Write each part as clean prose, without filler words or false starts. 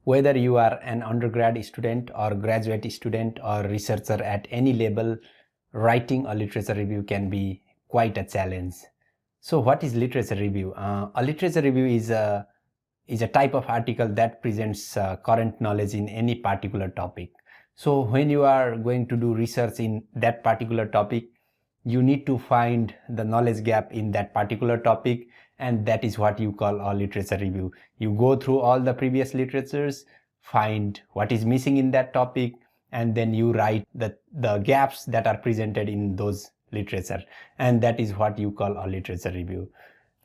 Whether you are an undergrad student or graduate student or researcher at any level, writing a literature review can be quite a challenge. So what is literature review? A literature review is a type of article that presents current knowledge in any particular topic. So when you are going to do research in that particular topic, you need to find the knowledge gap in that particular topic, and that is what you call a literature review. You go through all the previous literatures, find what is missing in that topic, and then you write the gaps that are presented in those literature, and that is what you call a literature review.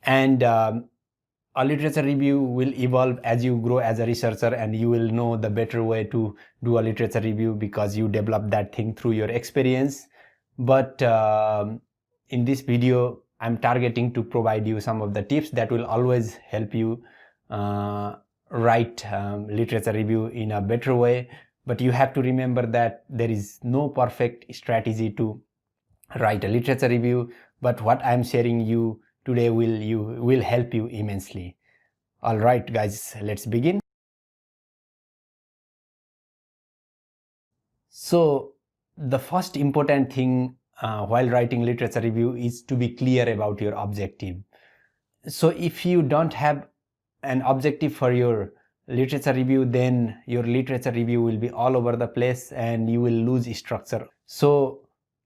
And a literature review will evolve as you grow as a researcher, and you will know the better way to do a literature review because you develop that thing through your experience. But in this video, I'm targeting to provide you some of the tips that will always help you write literature review in a better way. But you have to remember that there is no perfect strategy to write a literature review, but what I'm sharing you today will help you immensely. All right, guys, let's begin. So the first important thing while writing literature review is to be clear about your objective. So if you don't have an objective for your literature review, then your literature review will be all over the place and you will lose structure. So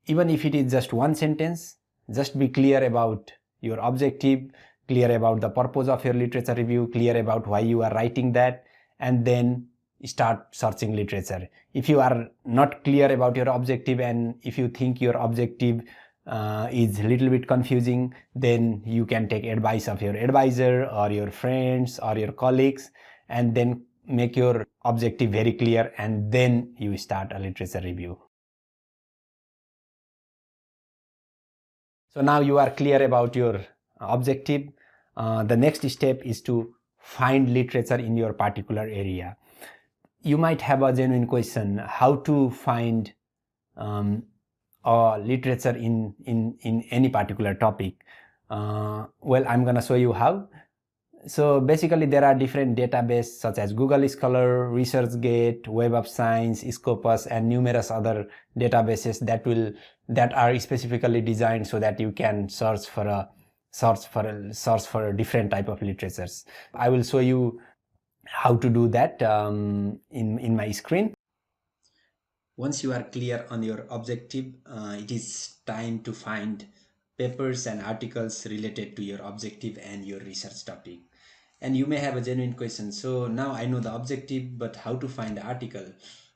even if it is just one sentence, just be clear about your objective, clear about the purpose of your literature review, clear about why you are writing that, and then start searching literature. If you are not clear about your objective, and if you think your objective is a little bit confusing, then you can take advice of your advisor or your friends or your colleagues, and then make your objective very clear, and then you start a literature review. So now you are clear about your objective. The next step is to find literature in your particular area. You might have a genuine question, how to find literature in any particular topic. Well, I'm gonna show you how. So basically there are different databases such as Google Scholar, ResearchGate, Web of Science, Scopus, and numerous other databases that are specifically designed so that you can search for a different type of literatures. I will show you how to do that in my screen. Once you are clear on your objective, it is time to find papers and articles related to your objective and your research topic. And you may have a genuine question, so now I know the objective, but how to find the article?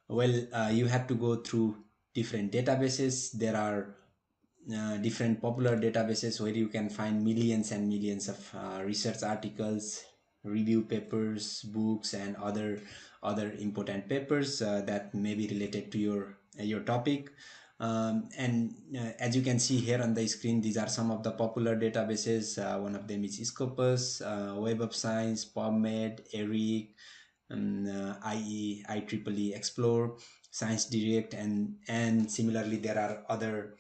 Well, you have to go through different databases. There are different popular databases where you can find millions and millions of research articles, review papers, books, and other important papers that may be related to your topic. As you can see here on the screen, these are some of the popular databases. One of them is Scopus, Web of Science, PubMed, ERIC, IEEE Explore, Science Direct, and similarly there are other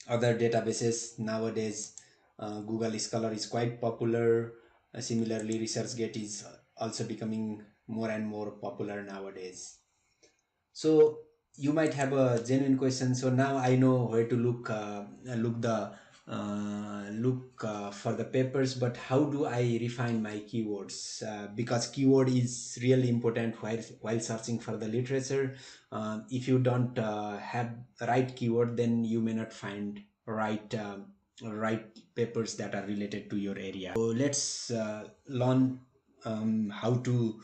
databases nowadays. Google Scholar is quite popular. Similarly, ResearchGate is also becoming more and more popular nowadays. So you might have a genuine question. So now I know where to look for the papers, but how do I refine my keywords? Because keyword is really important while searching for the literature. If you don't have right keyword, then you may not find right papers that are related to your area. So let's learn how to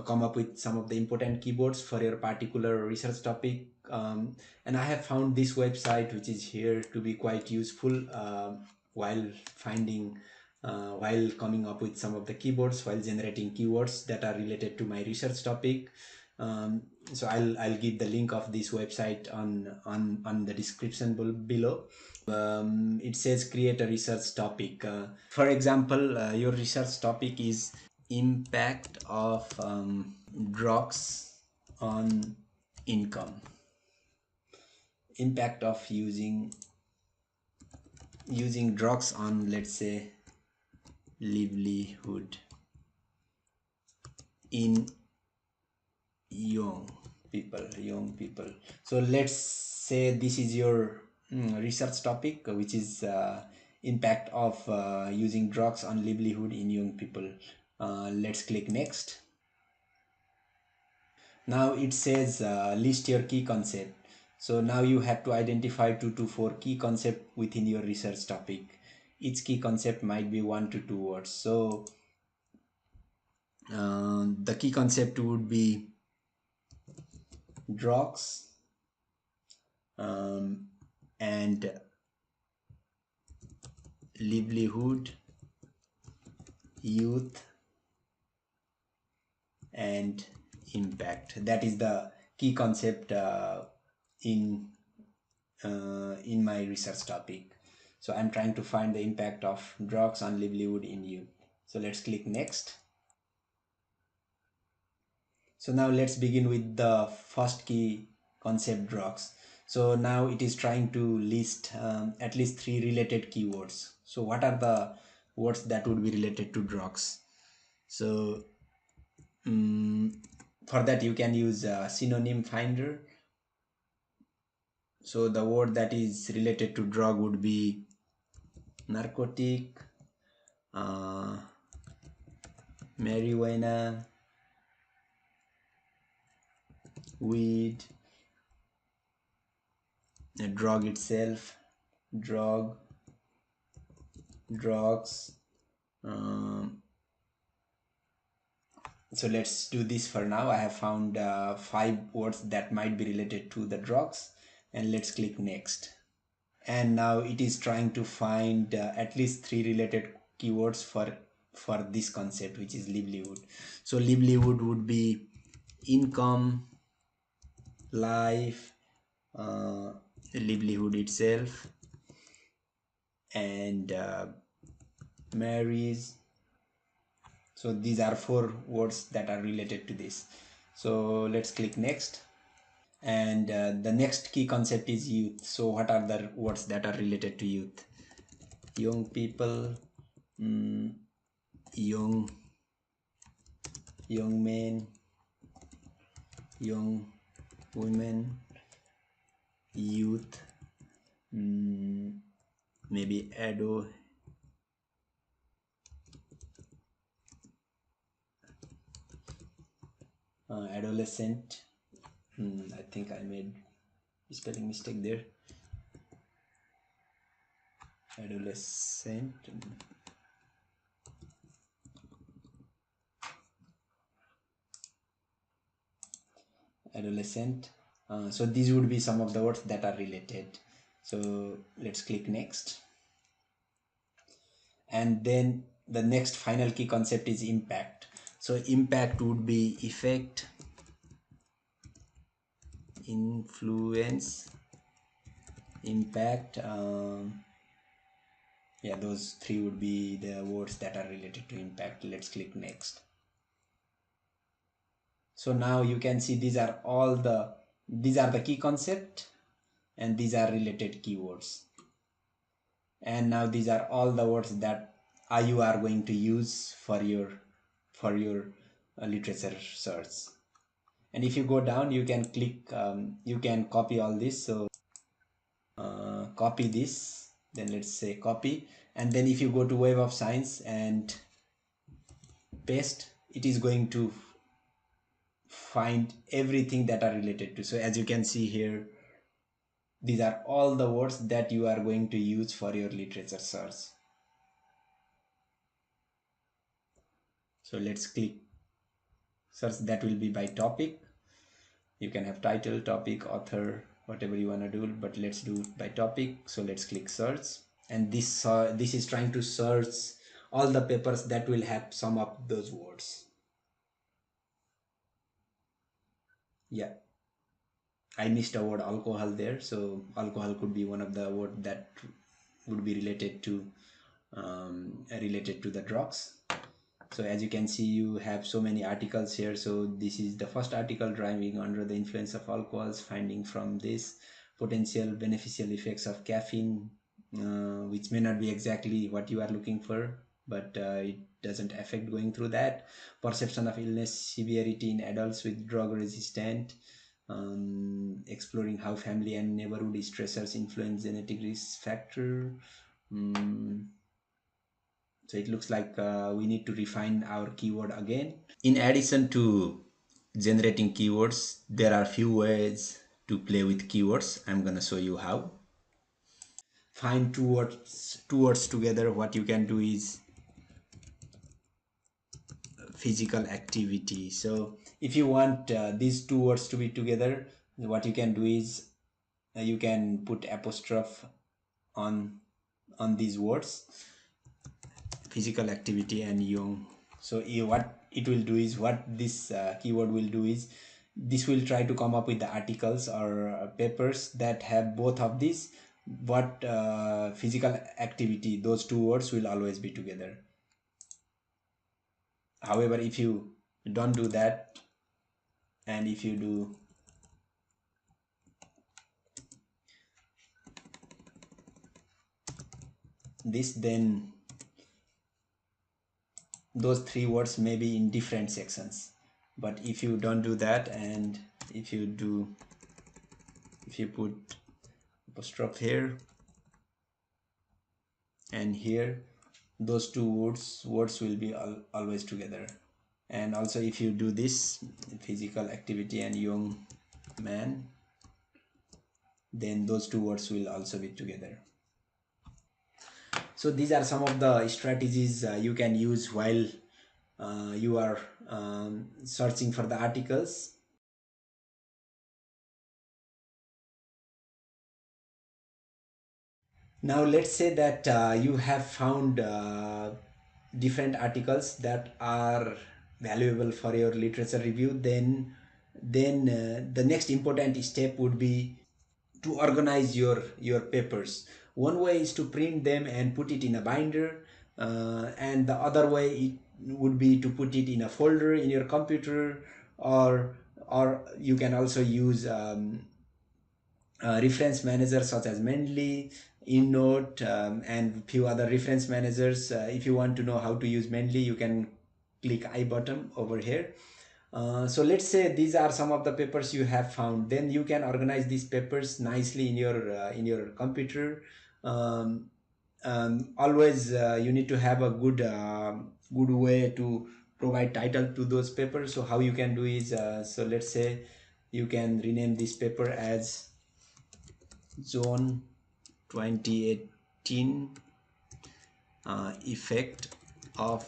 come up with some of the important keywords for your particular research topic. And I have found this website, which is here, to be quite useful while coming up with some of the keywords, while generating keywords that are related to my research topic. So I'll give the link of this website on the description below. It says create a research topic. For example, your research topic is impact of drugs on income, impact of using drugs on, let's say, livelihood in young people. So let's say this is your research topic, which is impact of using drugs on livelihood in young people. Let's click next. Now it says list your key concept. So now you have to identify 2 to 4 key concept within your research topic. Each key concept might be 1 to 2 words. So the key concept would be drugs and livelihood, youth, and impact. That is the key concept in my research topic. So I'm trying to find the impact of drugs on livelihood in youth. So let's click next. So now let's begin with the first key concept, drugs. So now it is trying to list at least 3 related keywords. So what are the words that would be related to drugs? So for that you can use synonym finder. So the word that is related to drug would be narcotic, marijuana, weed, a drug itself, drug, drugs. So let's do this for now. I have found 5 words that might be related to the drugs, and let's click next. And now it is trying to find at least 3 related keywords for this concept, which is livelihood. So livelihood would be income, life, livelihood itself, and marriage. So these are 4 words that are related to this. So let's click next. And the next key concept is youth. So what are the words that are related to youth? Young people, young men, young women, youth, maybe adolescent. I think I made a spelling mistake there. Adolescent. So these would be some of the words that are related. So let's click next. And then the next final key concept is impact. So impact would be effect, influence, impact. Yeah, those 3 would be the words that are related to impact. Let's click next. So now you can see these are the key concept, and these are related keywords. And now these are all the words that you are going to use for your literature search. And if you go down, you can click you can copy all this. So copy this, then let's say copy, and then if you go to Web of Science and paste, it is going to find everything that are related to. So as you can see here, these are all the words that you are going to use for your literature search. So let's click search. That will be by topic. You can have title, topic, author, whatever you want to do, but let's do it by topic. So let's click search, and this is trying to search all the papers that will have some of those words. Yeah, I missed a word, alcohol, there. So alcohol could be one of the words that would be related to the drugs. So as you can see, you have so many articles here. So this is the first article, driving under the influence of alcohols, finding from this potential beneficial effects of caffeine, which may not be exactly what you are looking for, but it doesn't affect going through that. Perception of illness severity in adults with drug resistant, exploring how family and neighborhood stressors influence genetic risk factor. So it looks like we need to refine our keyword again. In addition to generating keywords, there are few ways to play with keywords. I'm gonna show you how. Find two words together. What you can do is physical activity. So if you want these two words to be together, what you can do is you can put apostrophe on these words, physical activity and young. So what it will do is, what this keyword will do is, this will try to come up with the articles or papers that have both of these, but physical activity, those two words will always be together. However, if you don't do that, and if you do this, then those three words may be in different sections. But if you don't do that, and if you put apostrophe here and here, those two words will be always together. And also if you do this, physical activity and young man, then those two words will also be together. So these are some of the strategies you can use while you are searching for the articles. Now let's say that you have found different articles that are valuable for your literature review. Then the next important step would be to organize your papers. One way is to print them and put it in a binder, and the other way it would be to put it in a folder in your computer, or you can also use reference managers such as Mendeley, InNote, and few other reference managers. If you want to know how to use Mendeley, you can click I button over here. So let's say these are some of the papers you have found. Then you can organize these papers nicely in your computer. Always you need to have a good way to provide title to those papers. So how you can do is, so let's say you can rename this paper as Zone 2018 effect of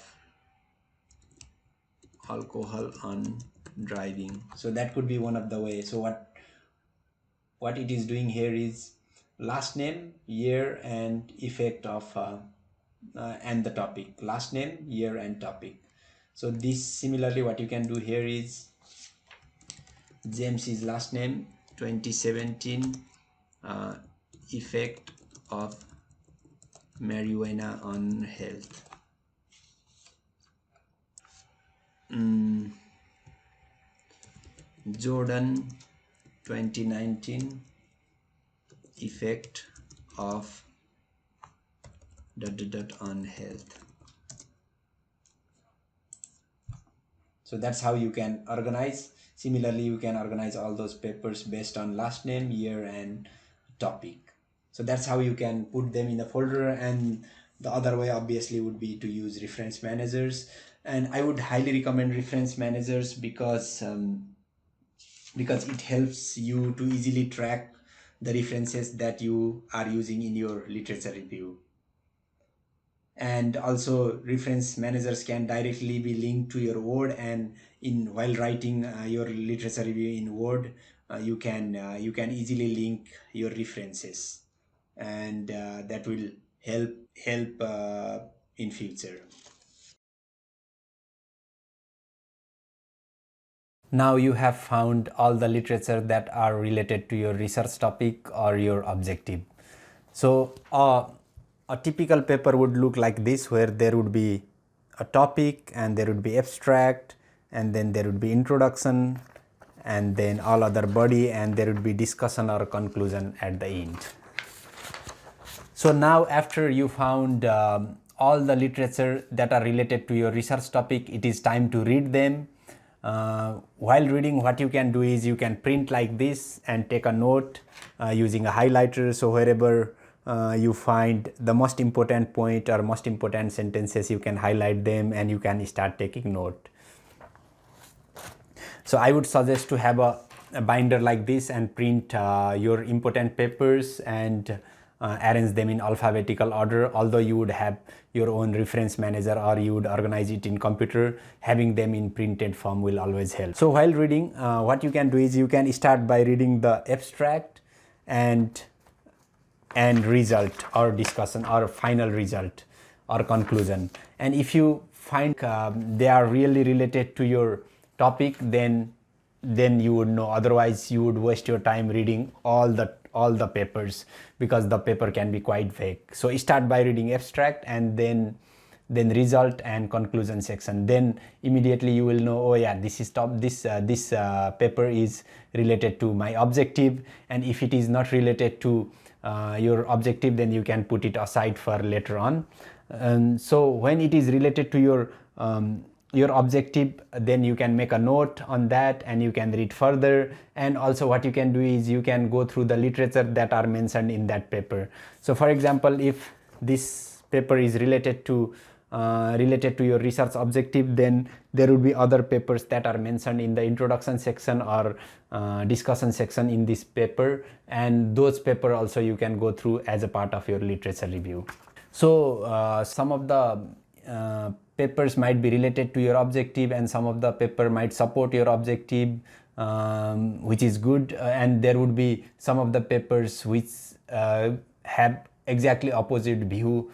alcohol on driving. So that could be one of the ways. So what it is doing here is last name, year, and effect of and the topic. Last name, year, and topic. So this, similarly, what you can do here is James's last name, 2017 effect of marijuana on health. Jordan 2019 effect of ... on health. So that's how you can organize. Similarly, you can organize all those papers based on last name, year, and topic. So that's how you can put them in a folder. And the other way obviously would be to use reference managers, and I would highly recommend reference managers because it helps you to easily track the references that you are using in your literature review. And also reference managers can directly be linked to your Word, and while writing your literature review in Word, you can easily link your references, and that will help in future. Now you have found all the literature that are related to your research topic or your objective. So a typical paper would look like this, where there would be a topic, and there would be abstract, and then there would be introduction, and then all other body, and there would be discussion or conclusion at the end. So now after you found all the literature that are related to your research topic. It is time to read them. While reading, what you can do is you can print like this and take a note using a highlighter. So wherever you find the most important point or most important sentences, you can highlight them and you can start taking note. So I would suggest to have a binder like this and print your important papers and arrange them in alphabetical order. Although you would have your own reference manager or you would organize it in computer, having them in printed form will always help. So while reading, what you can do is you can start by reading the abstract and result or discussion or final result or conclusion. And if you find they are really related to your topic, then you would know. Otherwise you would waste your time reading all the papers, because the paper can be quite vague. So start by reading abstract and then result and conclusion section. Then immediately you will know, oh yeah, this paper is related to my objective, and if it is not related to your objective, then you can put it aside for later on. So when it is related to your objective, then you can make a note on that and you can read further. And also what you can do is you can go through the literature that are mentioned in that paper. So for example, if this paper is related to your research objective, then there would be other papers that are mentioned in the introduction section or discussion section in this paper, and those paper also you can go through as a part of your literature review. So some of the papers might be related to your objective and some of the paper might support your objective, which is good, and there would be some of the papers which have exactly opposite view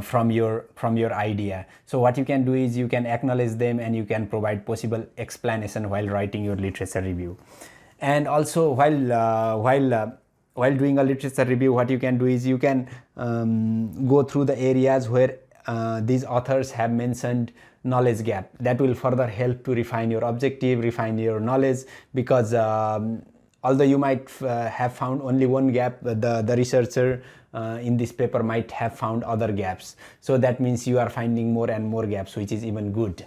from your idea. So what you can do is you can acknowledge them and you can provide possible explanation while writing your literature review. And also while doing a literature review, what you can do is you can go through the areas where these authors have mentioned knowledge gap. That will further help to refine your objective, refine your knowledge, because although you might have found only one gap, the researcher in this paper might have found other gaps. So that means you are finding more and more gaps, which is even good.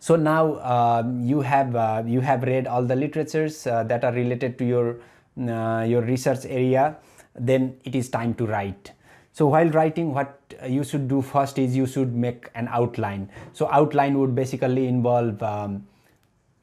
So now you have read all the literatures that are related to your research area. Then it is time to write. So while writing, what you should do first is you should make an outline. So outline would basically involve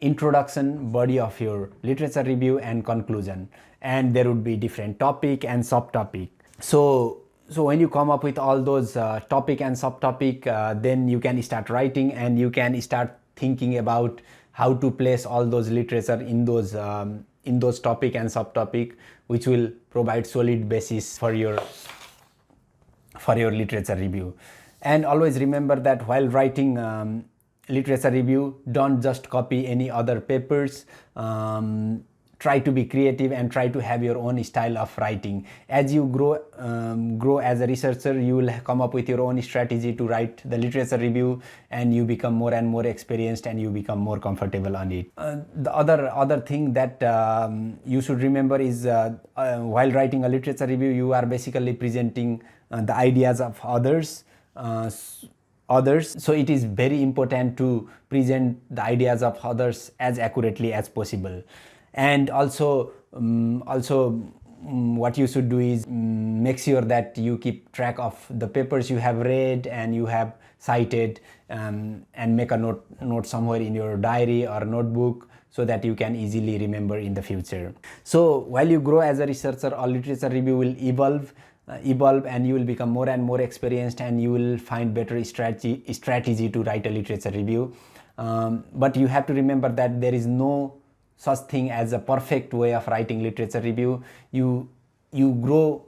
introduction, body of your literature review, and conclusion. And there would be different topic and subtopic. So when you come up with all those topic and subtopic, then you can start writing and you can start thinking about how to place all those literature in those topic and subtopic, which will provide solid basis for your literature review. And always remember that while writing literature review, don't just copy any other papers. Try to be creative and try to have your own style of writing. As you grow as a researcher, you will come up with your own strategy to write the literature review, and you become more and more experienced and you become more comfortable on it. The other thing that you should remember is while writing a literature review, you are basically presenting the ideas of others. So it is very important to present the ideas of others as accurately as possible. And also what you should do is make sure that you keep track of the papers you have read and you have cited, and make a note somewhere in your diary or notebook so that you can easily remember in the future. So while you grow as a researcher, a literature review will evolve and you will become more and more experienced, and you will find better strategy to write a literature review. But you have to remember that there is no such thing as a perfect way of writing literature review. You grow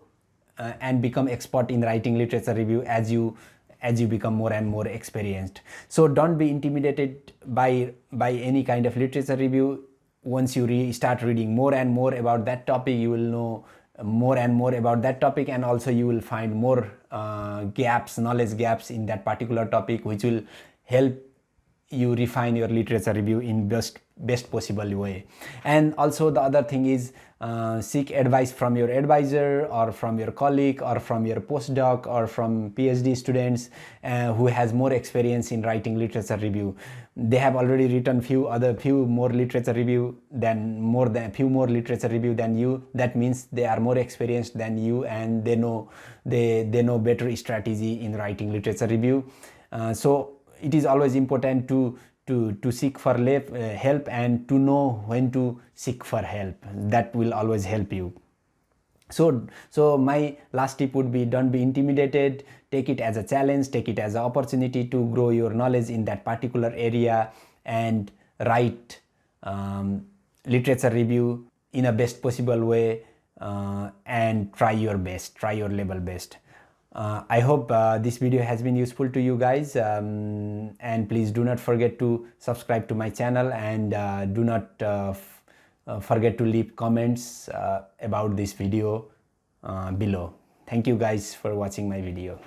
and become expert in writing literature review as you become more and more experienced. So don't be intimidated by any kind of literature review. Once you start reading more and more about that topic, you will know more and more about that topic, and also you will find more knowledge gaps in that particular topic, which will help you refine your literature review in best possible way. And also the other thing is seek advice from your advisor or from your colleague or from your postdoc or from PhD students who has more experience in writing literature review. They have already written few more literature review than literature review than you. That means they are more experienced than you, and they know better strategy in writing literature review. So it is always important to seek for help, and to know when to seek for help. That will always help you. So my last tip would be, don't be intimidated. Take it as a challenge, take it as an opportunity to grow your knowledge in that particular area, and write literature review in a best possible way, and try your level best. I hope this video has been useful to you guys, and please do not forget to subscribe to my channel, and do not forget to leave comments about this video below. Thank you guys for watching my video.